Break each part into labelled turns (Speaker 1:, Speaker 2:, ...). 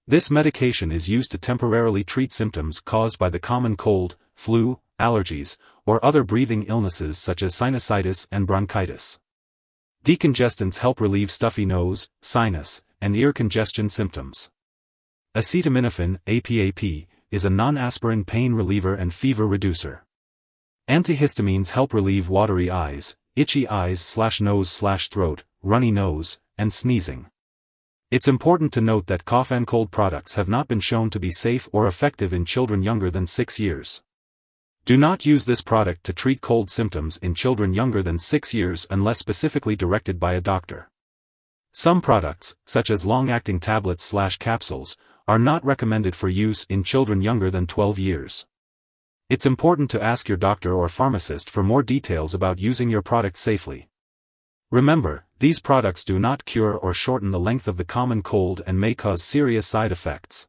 Speaker 1: This medication is used to temporarily treat symptoms caused by the common cold, flu, allergies, or other breathing illnesses such as sinusitis and bronchitis. Decongestants help relieve stuffy nose, sinus, and ear congestion symptoms. Acetaminophen, APAP, is a non-aspirin pain reliever and fever reducer. Antihistamines help relieve watery eyes, itchy eyes/nose/throat, runny nose, and sneezing. It's important to note that cough and cold products have not been shown to be safe or effective in children younger than 6 years. Do not use this product to treat cold symptoms in children younger than 6 years unless specifically directed by a doctor. Some products, such as long-acting tablets/capsules, are not recommended for use in children younger than 12 years. It's important to ask your doctor or pharmacist for more details about using your product safely. Remember, these products do not cure or shorten the length of the common cold and may cause serious side effects.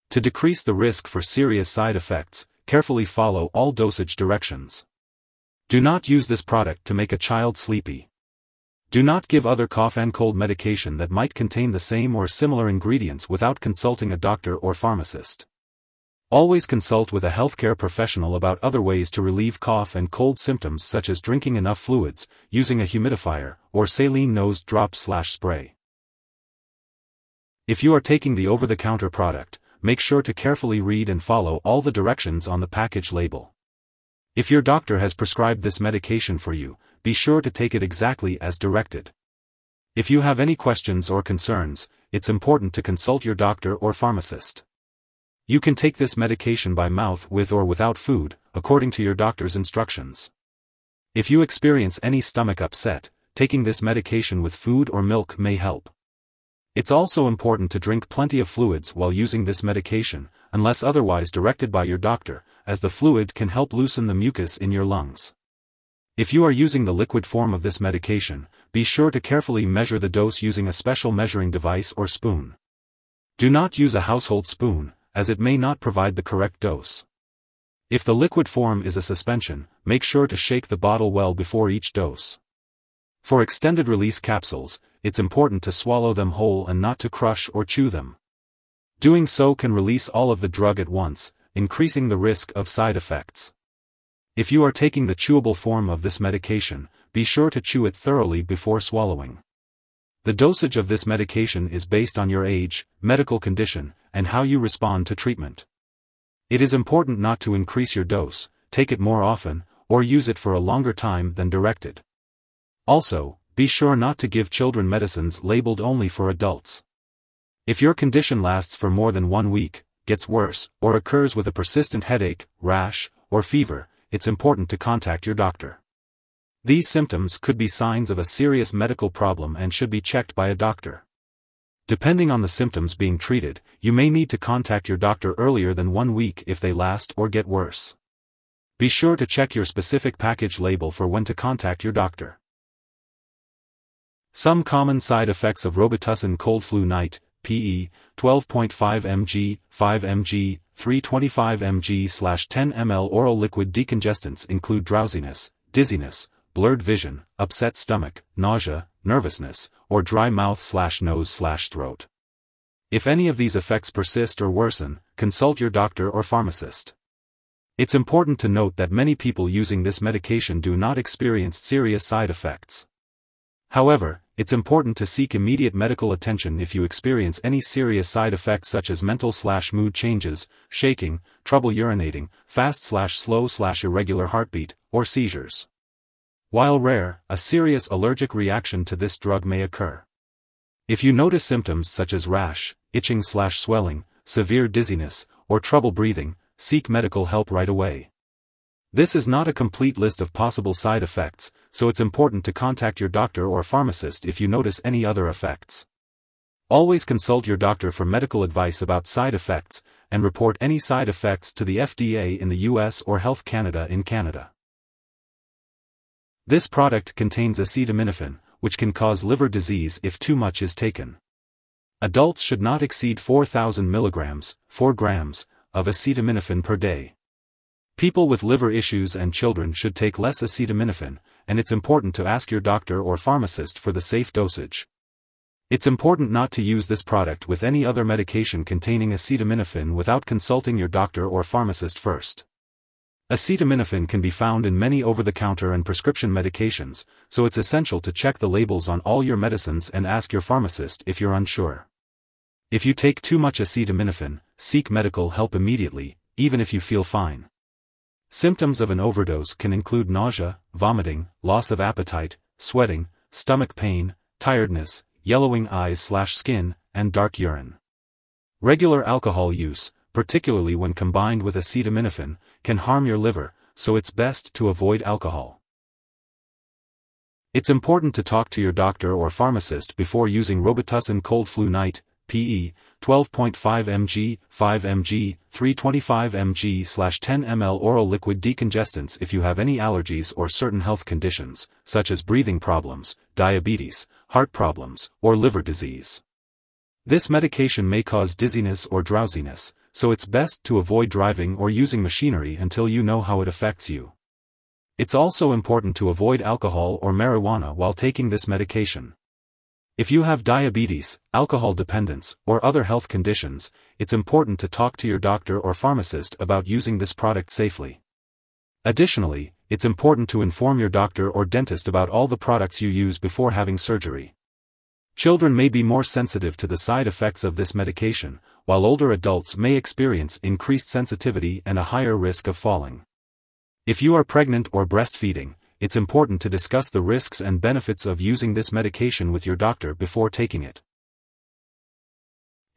Speaker 1: To decrease the risk for serious side effects, carefully follow all dosage directions. Do not use this product to make a child sleepy. Do not give other cough and cold medication that might contain the same or similar ingredients without consulting a doctor or pharmacist. Always consult with a healthcare professional about other ways to relieve cough and cold symptoms such as drinking enough fluids, using a humidifier, or saline nose drops/spray. If you are taking the over-the-counter product, make sure to carefully read and follow all the directions on the package label. If your doctor has prescribed this medication for you, be sure to take it exactly as directed. If you have any questions or concerns, it's important to consult your doctor or pharmacist. You can take this medication by mouth with or without food, according to your doctor's instructions. If you experience any stomach upset, taking this medication with food or milk may help. It's also important to drink plenty of fluids while using this medication, unless otherwise directed by your doctor, as the fluid can help loosen the mucus in your lungs. If you are using the liquid form of this medication, be sure to carefully measure the dose using a special measuring device or spoon. Do not use a household spoon, as it may not provide the correct dose. If the liquid form is a suspension, make sure to shake the bottle well before each dose. For extended release capsules, it's important to swallow them whole and not to crush or chew them. Doing so can release all of the drug at once, increasing the risk of side effects. If you are taking the chewable form of this medication, be sure to chew it thoroughly before swallowing. The dosage of this medication is based on your age, medical condition, and how you respond to treatment. It is important not to increase your dose, take it more often, or use it for a longer time than directed. Also, be sure not to give children medicines labeled only for adults. If your condition lasts for more than 1 week, gets worse, or occurs with a persistent headache, rash, or fever, it's important to contact your doctor. These symptoms could be signs of a serious medical problem and should be checked by a doctor. Depending on the symptoms being treated, you may need to contact your doctor earlier than 1 week if they last or get worse. Be sure to check your specific package label for when to contact your doctor. Some common side effects of Robitussin cold flu night, PE, 12.5 mg, 5 mg, 325 mg/10 ml oral liquid decongestants include drowsiness, dizziness, blurred vision, upset stomach, nausea, nervousness, or dry mouth/nose/throat. If any of these effects persist or worsen, consult your doctor or pharmacist. It's important to note that many people using this medication do not experience serious side effects. However, it's important to seek immediate medical attention if you experience any serious side effects such as mental/mood changes, shaking, trouble urinating, fast/slow/irregular heartbeat, or seizures. While rare, a serious allergic reaction to this drug may occur. If you notice symptoms such as rash, itching/swelling, severe dizziness, or trouble breathing, seek medical help right away. This is not a complete list of possible side effects, so it's important to contact your doctor or pharmacist if you notice any other effects. Always consult your doctor for medical advice about side effects, and report any side effects to the FDA in the US or Health Canada in Canada. This product contains acetaminophen, which can cause liver disease if too much is taken. Adults should not exceed 4,000 milligrams, 4 grams, of acetaminophen per day. People with liver issues and children should take less acetaminophen, and it's important to ask your doctor or pharmacist for the safe dosage. It's important not to use this product with any other medication containing acetaminophen without consulting your doctor or pharmacist first. Acetaminophen can be found in many over-the-counter and prescription medications, so it's essential to check the labels on all your medicines and ask your pharmacist if you're unsure. If you take too much acetaminophen, seek medical help immediately, even if you feel fine. Symptoms of an overdose can include nausea, vomiting, loss of appetite, sweating, stomach pain, tiredness, yellowing eyes/skin, and dark urine. Regular alcohol use, particularly when combined with acetaminophen, can harm your liver, so it's best to avoid alcohol. It's important to talk to your doctor or pharmacist before using Robitussin cold flu night, PE, 12.5 mg, 5 mg, 325 mg/10 ml oral liquid decongestants if you have any allergies or certain health conditions, such as breathing problems, diabetes, heart problems, or liver disease. This medication may cause dizziness or drowsiness, so it's best to avoid driving or using machinery until you know how it affects you. It's also important to avoid alcohol or marijuana while taking this medication. If you have diabetes, alcohol dependence, or other health conditions, it's important to talk to your doctor or pharmacist about using this product safely. Additionally, it's important to inform your doctor or dentist about all the products you use before having surgery. Children may be more sensitive to the side effects of this medication, while older adults may experience increased sensitivity and a higher risk of falling. If you are pregnant or breastfeeding, it's important to discuss the risks and benefits of using this medication with your doctor before taking it.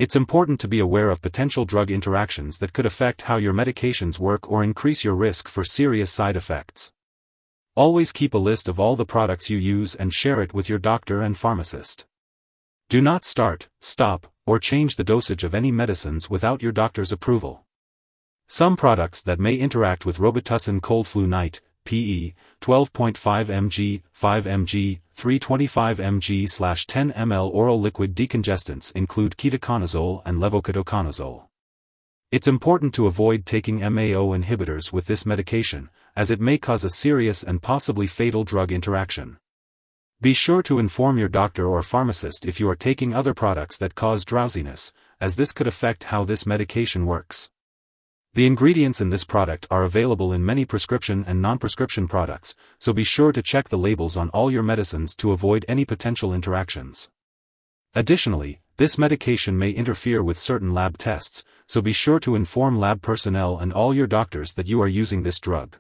Speaker 1: It's important to be aware of potential drug interactions that could affect how your medications work or increase your risk for serious side effects. Always keep a list of all the products you use and share it with your doctor and pharmacist. Do not start, stop, or change the dosage of any medicines without your doctor's approval. Some products that may interact with Robitussin cold flu night, PE, 12.5 mg, 5 mg, 325 mg/10 ml oral liquid decongestants include ketoconazole and levoketoconazole. It's important to avoid taking MAO inhibitors with this medication, as it may cause a serious and possibly fatal drug interaction. Be sure to inform your doctor or pharmacist if you are taking other products that cause drowsiness, as this could affect how this medication works. The ingredients in this product are available in many prescription and non-prescription products, so be sure to check the labels on all your medicines to avoid any potential interactions. Additionally, this medication may interfere with certain lab tests, so be sure to inform lab personnel and all your doctors that you are using this drug.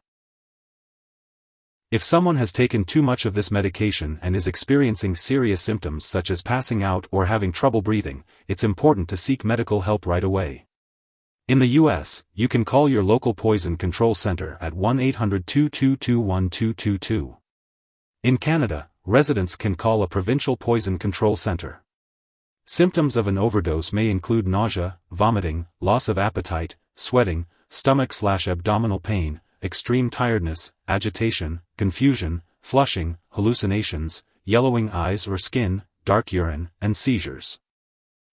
Speaker 1: If someone has taken too much of this medication and is experiencing serious symptoms such as passing out or having trouble breathing, it's important to seek medical help right away. In the U.S., you can call your local poison control center at 1-800-222-1222. In Canada, residents can call a provincial poison control center. Symptoms of an overdose may include nausea, vomiting, loss of appetite, sweating, stomach/abdominal pain, extreme tiredness, agitation, confusion, flushing, hallucinations, yellowing eyes or skin, dark urine, and seizures.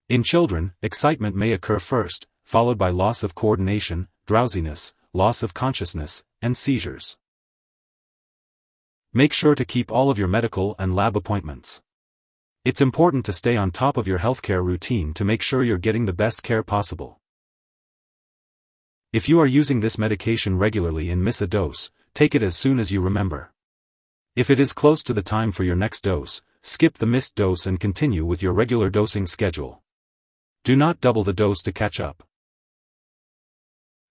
Speaker 1: In children, excitement may occur first, followed by loss of coordination, drowsiness, loss of consciousness, and seizures. Make sure to keep all of your medical and lab appointments. It's important to stay on top of your healthcare routine to make sure you're getting the best care possible. If you are using this medication regularly and miss a dose, take it as soon as you remember. If it is close to the time for your next dose, skip the missed dose and continue with your regular dosing schedule. Do not double the dose to catch up.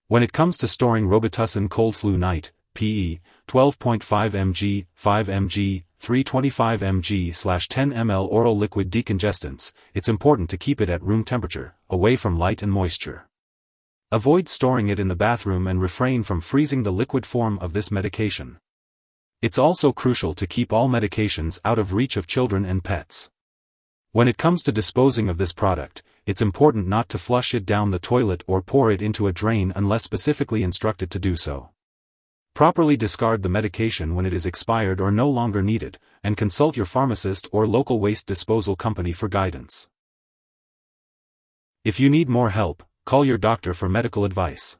Speaker 1: When it comes to storing Robitussin cold flu night, PE, 12.5 mg, 5 mg, 325 mg/10 ml oral liquid decongestants, it's important to keep it at room temperature, away from light and moisture. Avoid storing it in the bathroom and refrain from freezing the liquid form of this medication. It's also crucial to keep all medications out of reach of children and pets. When it comes to disposing of this product, it's important not to flush it down the toilet or pour it into a drain unless specifically instructed to do so. Properly discard the medication when it is expired or no longer needed, and consult your pharmacist or local waste disposal company for guidance. If you need more help, call your doctor for medical advice.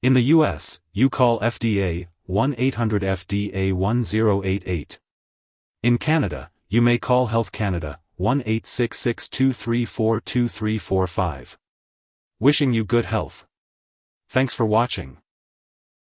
Speaker 1: In the U.S., you call FDA, 1-800-FDA-1088. In Canada, you may call Health Canada, 1-866-234-2345. Wishing you good health. Thanks for watching.